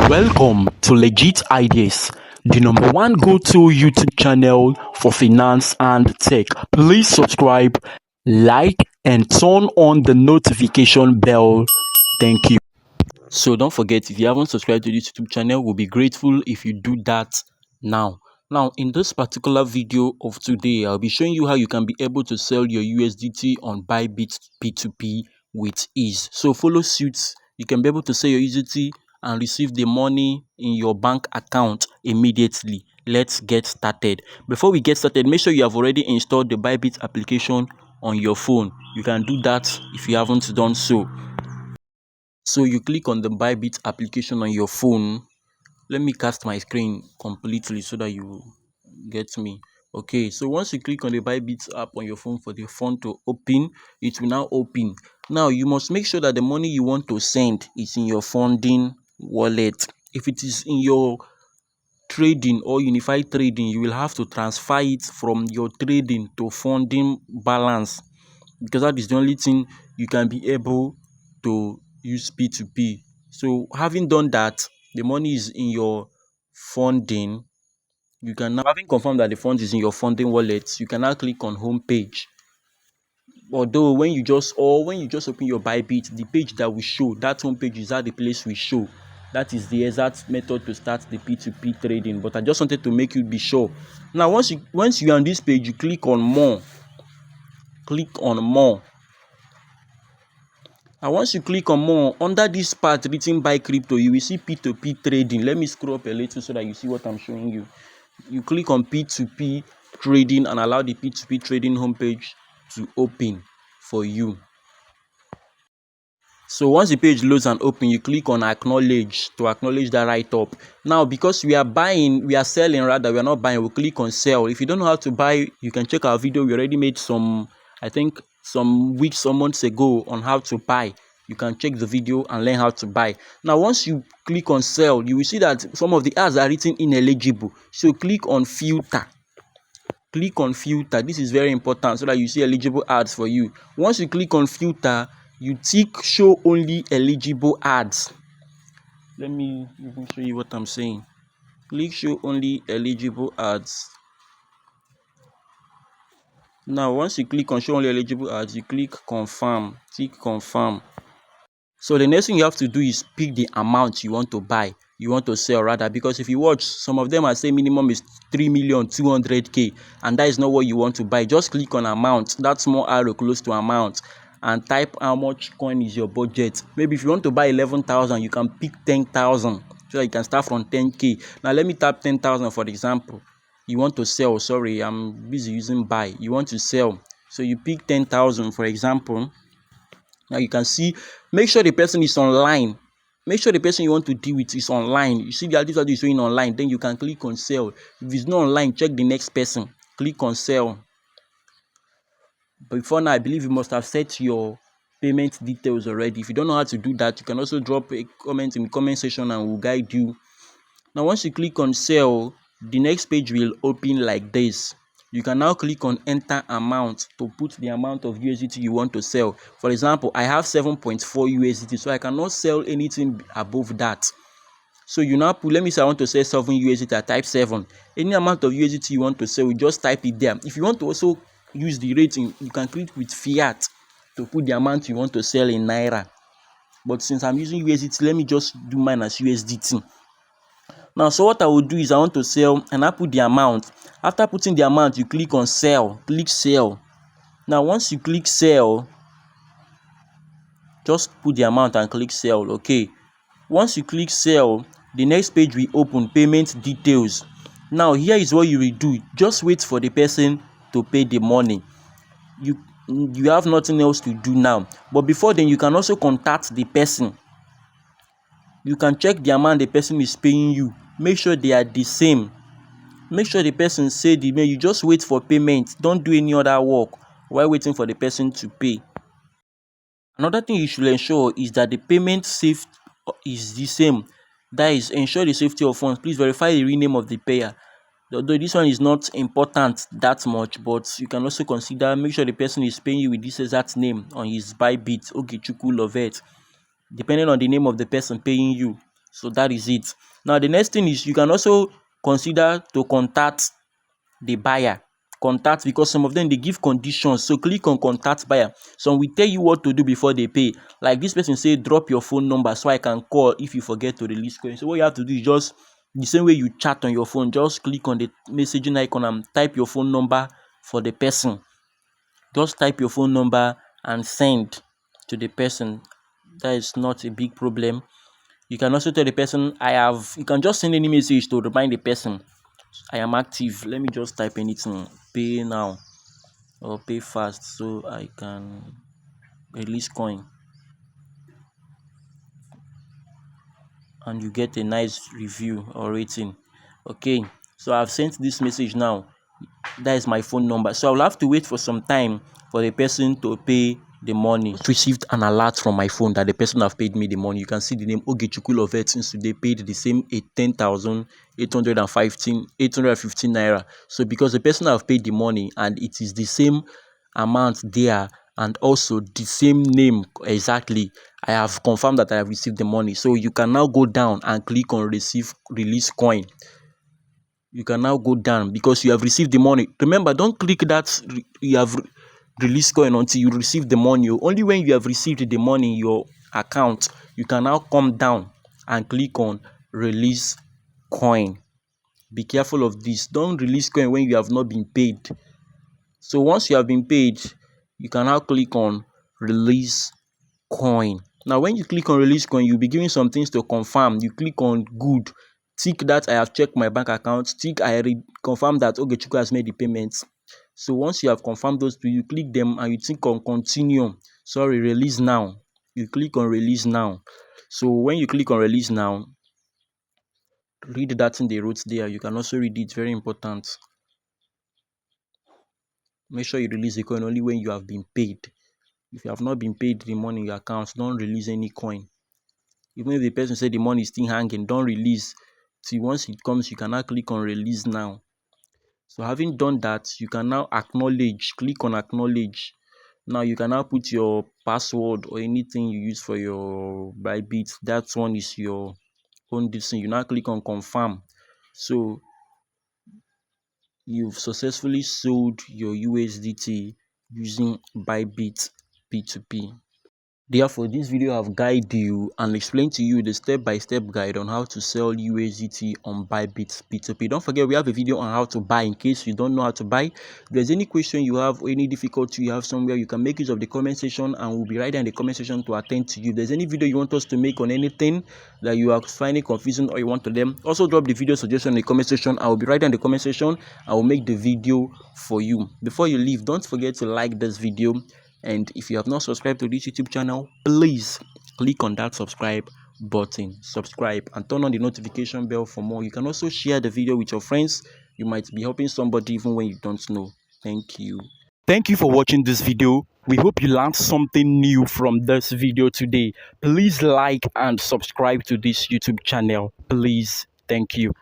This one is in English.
Welcome to Legit Ideas, the number one go-to YouTube channel for finance and tech. Please subscribe, like, and turn on the notification bell. Thank you. So don't forget, if you haven't subscribed to this YouTube channel, we'll be grateful if you do that now. Now, in this particular video of today, I'll be showing you how you can be able to sell your USDT on Bybit P2P with ease. So follow suit. You can be able to sell your USDT and receive the money in your bank account immediately. Let's get started. Before we get started, make sure you have already installed the Bybit application on your phone. You can do that if you haven't done so. So you click on the Bybit application on your phone. Let me cast my screen completely so that you get me. Okay, so once you click on the Bybit app on your phone for the phone to open, it will now open. Now you must make sure that the money you want to send is in your funding wallet. If it is in your trading or unified trading, you will have to transfer it from your trading to funding balance, because that is the only thing you can be able to use P2P. So having done that, the money is in your funding. You can now, having confirmed that the funds is in your funding wallet, you can now click on home page. Although when you just open your Bybit, the page that will show, that home page is at the place we show. That is the exact method to start the P2P trading. But I just wanted to make you be sure. Now once you are on this page, you click on more. Click on more. And once you click on more, under this part written by crypto, you will see P2P trading. Let me scroll up a little so that you see what I'm showing you. You click on P2P trading and allow the P2P trading homepage to open for you. So once the page loads and open, you click on acknowledge to acknowledge that write up. Now, because we are selling rather, we are not buying, we'll click on sell. If you don't know how to buy, you can check our video. We already made some, I think some weeks or months ago, on how to buy. You can check the video and learn how to buy. Now, once you click on sell, you will see that some of the ads are written ineligible. So click on filter. Click on filter. This is very important so that you see eligible ads for you. Once you click on filter, you tick show only eligible ads. Let me even show you what I'm saying. Click show only eligible ads. Now once you click on show only eligible ads, you click confirm. Tick confirm. So the next thing you have to do is pick the amount you want to buy, you want to sell rather, because if you watch, some of them are saying minimum is 3,200,000, and that is not what you want to buy. Just click on amount, that small arrow close to amount, and type how much coin is your budget. Maybe if you want to buy 11,000, you can pick 10,000 so that you can start from 10k. Now let me tap 10,000 for example. You want to sell, sorry, I'm busy using buy. You want to sell, so you pick 10,000 for example. Now you can see, make sure the person is online. Make sure the person you want to deal with is online. You see that this is showing online, then you can click on sell. If it's not online, check the next person. Click on sell. But before now, I believe you must have set your payment details already. If you don't know how to do that, you can also drop a comment in the comment section and we'll guide you. Now once you click on sell, the next page will open like this. You can now click on enter amount to put the amount of USDT you want to sell. For example, I have 7.4 USDT, so I cannot sell anything above that. So you now put, let me say I want to sell 7 USDT, I type 7. Any amount of USDT you want to sell, you just type it there. If you want to also use the rating, you can click with fiat to put the amount you want to sell in Naira. But since I'm using USDT, let me just do mine as USDT. Now, so what I will do is I want to sell and I put the amount. After putting the amount, you click on sell. Click sell. Now, once you click sell, just put the amount and click sell. Okay. Once you click sell, the next page will open payment details. Now, here is what you will do. Just wait for the person to pay the money. You have nothing else to do now. But before then, you can also contact the person. You can check the amount the person is paying you. Make sure they are the same. Make sure the person say the mail. You just wait for payment. Don't do any other work while waiting for the person to pay. Another thing you should ensure is that the payment safe is the same. That is, ensure the safety of funds. Please verify the real name of the payer. Although this one is not important that much, but you can also consider, make sure the person is paying you with this exact name on his Bybit, Ogechukwu Lovet, depending on the name of the person paying you. So that is it. Now the next thing is you can also consider to contact the buyer. Contact, because some of them they give conditions, so click on contact buyer. Some will tell you what to do before they pay. Like this person say drop your phone number so I can call if you forget to release coin. So what you have to do is just the same way you chat on your phone, just click on the messaging icon and type your phone number for the person. Just type your phone number and send to the person. That is not a big problem. You can also tell the person you can just send any message to remind the person I am active. Let me just type anything, pay now or pay fast, so I can release coin, and you get a nice review or rating. Okay, so I've sent this message now. That is my phone number. So I'll have to wait for some time for the person to pay the money. I received an alert from my phone that the person have paid me the money. You can see the name Ogechukwu Lovett, since they paid the same 10,815 naira. So because the person have paid the money and it is the same amount there and also the same name exactly, I have confirmed that I have received the money. So you can now go down and click on release coin. You can now go down because you have received the money. Remember, don't click that you have released coin until you receive the money. Only when you have received the money in your account, you can now come down and click on release coin. Be careful of this. Don't release coin when you have not been paid. So once you have been paid, you can now click on release coin. Now when you click on release coin, you'll be given some things to confirm. You click on good, tick that I have checked my bank account, tick I confirm that Ogechukwu has made the payments. So once you have confirmed those two, you click them and you tick on continue. Sorry, release now. You click on release now. So when you click on release now, read that thing they wrote there. You can also read it, very important. Make sure you release the coin only when you have been paid. If you have not been paid the money in your account, don't release any coin. Even if the person said the money is still hanging, don't release. See, once it comes, you can now click on release now. So having done that, you can now acknowledge. Click on acknowledge. Now you can now put your password or anything you use for your Bybit. That one is your own decision. You now click on confirm. So you've successfully sold your USDT using Bybit P2P. Therefore, this video have guided you and explained to you the step-by-step guide on how to sell USDT on Bybit P2P. Don't forget, we have a video on how to buy in case you don't know how to buy. If there's any question you have or any difficulty you have somewhere, you can make use of the comment section and we'll be right there in the comment section to attend to you. If there's any video you want us to make on anything that you are finding confusing or you want to learn, also drop the video suggestion in the comment section. I will be right there in the comment section. I will make the video for you. Before you leave, don't forget to like this video. And if you have not subscribed to this YouTube channel, please click on that subscribe button, subscribe, and turn on the notification bell for more. You can also share the video with your friends. You might be helping somebody even when you don't know. Thank you. Thank you for watching this video. We hope you learned something new from this video today. Please like and subscribe to this YouTube channel. Please. Thank you.